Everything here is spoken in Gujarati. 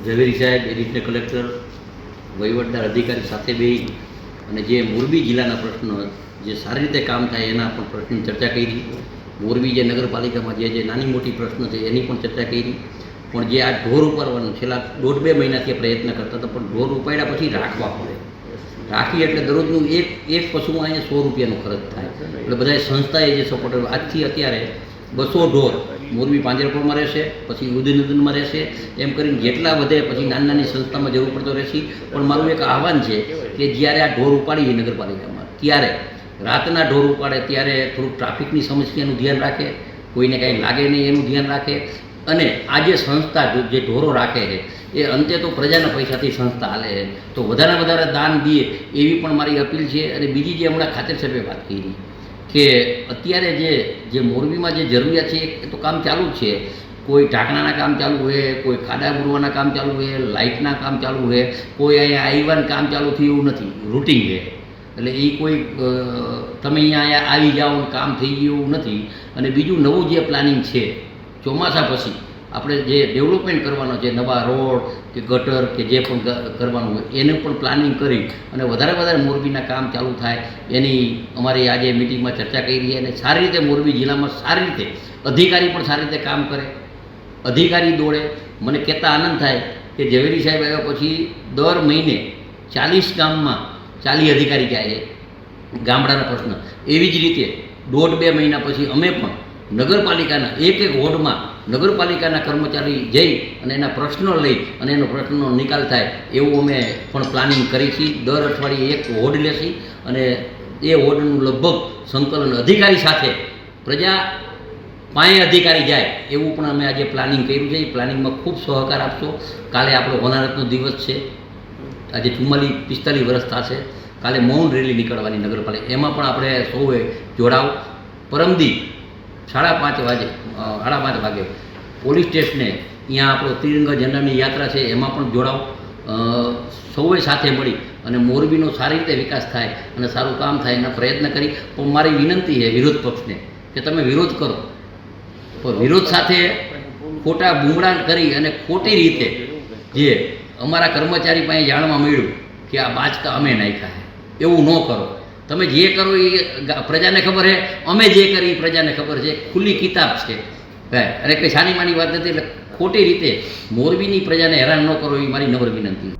ઝવેરી સાહેબ, એડિશનલ કલેક્ટર, વહીવટદાર અધિકારી સાથે બેસી અને જે મોરબી જિલ્લાના પ્રશ્નો જે સારી રીતે કામ થાય એના પણ પ્રશ્નની ચર્ચા કરી. મોરબી જે નગરપાલિકામાં જે નાની મોટી પ્રશ્નો છે એની પણ ચર્ચા કરી. પણ જે આ ઢોર ઉપાડવાનું છેલ્લા 1.5-2 મહિનાથી પ્રયત્ન કરતા હતા, પણ ઢોર ઉપાડ્યા પછી રાખવા પડે. રાખી એટલે દરરોજનું એક પશુમાં અહીંયા 100 રૂપિયાનો ખર્ચ થાય. એટલે બધા સંસ્થાએ જે સપોર્ટ આજથી અત્યારે 200 ઢોર મોરબી પાંજરાપોળમાં રહેશે, પછી ઉદયનંદનમાં રહેશે, એમ કરીને જેટલા વધે પછી નાની સંસ્થામાં જરૂર પડતો રહેશે. પણ મારું એક આહવાન છે કે જ્યારે આ ઢોર ઉપાડીએ નગરપાલિકામાં ત્યારે રાતના ઢોર ઉપાડે ત્યારે થોડુંક ટ્રાફિકની સમસ્યાનું ધ્યાન રાખે, કોઈને કાંઈ લાગે નહીં એનું ધ્યાન રાખે. અને આ જે સંસ્થા જે ઢોરો રાખે છે એ અંતે તો પ્રજાના પૈસાથી સંસ્થા હાલે છે, તો વધારે દાન દઈએ એવી પણ મારી અપીલ છે. અને બીજી જે હમણાં ખાતર સાહેબે વાત કરી કે અત્યારે જે મોરબીમાં જે જરૂરિયાત છે એ તો કામ ચાલુ જ છે. કોઈ ઢાંકણાના કામ ચાલુ હોય, કોઈ ખાડા બુરવાના કામ ચાલુ હોય, લાઇટના કામ ચાલુ હોય, કોઈ અહીંયા આઈવાન કામ ચાલુ થયું એવું નથી, રૂટિંગ છે. એટલે એ કોઈ તમે અહીંયા આવી જાઓ કામ થઈ ગયું એવું નથી. અને બીજું નવું જે પ્લાનિંગ છે ચોમાસા પછી આપણે જે ડેવલપમેન્ટ કરવાનો છે, નવા રોડ કે ગટર કે જે પણ કરવાનું હોય એનું પણ પ્લાનિંગ કરી અને વધારે મોરબીના કામ ચાલુ થાય એની અમારી આજે મિટિંગમાં ચર્ચા કરી. અને સારી રીતે મોરબી જિલ્લામાં સારી રીતે અધિકારી પણ સારી રીતે કામ કરે, અધિકારી દોડે. મને કહેતા આનંદ થાય કે ઝવેરી સાહેબ આવ્યા પછી દર મહિને 40 ગામમાં 40 અધિકારી જાય છે ગામડાના પ્રશ્ન. એવી જ રીતે 1.5-2 મહિના પછી અમે પણ નગરપાલિકાના એક વોર્ડમાં નગરપાલિકાના કર્મચારી જઈ અને એના પ્રશ્નો લઈ અને એનો પ્રશ્નનો નિકાલ થાય એવું અમે પણ પ્લાનિંગ કરી છીએ. દર અઠવાડિયે એક વોર્ડ લેશી અને એ વોર્ડનું લગભગ સંકલન અધિકારી સાથે પ્રજા પાસે અધિકારી જાય એવું પણ અમે આજે પ્લાનિંગ કર્યું છે. એ પ્લાનિંગમાં ખૂબ સહકાર આપશો. કાલે આપણો હોનારતનો દિવસ છે, આજે 45 વર્ષ થશે. કાલે મૌન રેલી નીકળવાની નગરપાલિકા, એમાં પણ આપણે સૌએ જોડાવ. પરમદી 5:30 વાગે પોલીસ સ્ટેશને ત્યાં આપણો ત્રિરંગા ઝંડાની યાત્રા છે એમાં પણ જોડાવ. સૌએ સાથે મળી અને મોરબીનો સારી રીતે વિકાસ થાય અને સારું કામ થાય એના પ્રયત્ન કરી. પણ મારી વિનંતી છે વિરોધ પક્ષને કે તમે વિરોધ કરો, પણ વિરોધ સાથે ખોટા બુમરાણ કરી અને ખોટી રીતે જે અમારા કર્મચારી પાસે જાણવા મળ્યું કે આ બાચકા અમે નાખ્યા છે એવું ન કરો. તમે જે કરો એ પ્રજાને ખબર છે, અમે જે કરી પ્રજાને ખબર છે. ખુલ્લી કિતાબ છે અને કંઈ સાની માની વાત નથી. એટલે ખોટી રીતે મોરબીની પ્રજાને હેરાન ન કરો એ મારી નમ્ર વિનંતી.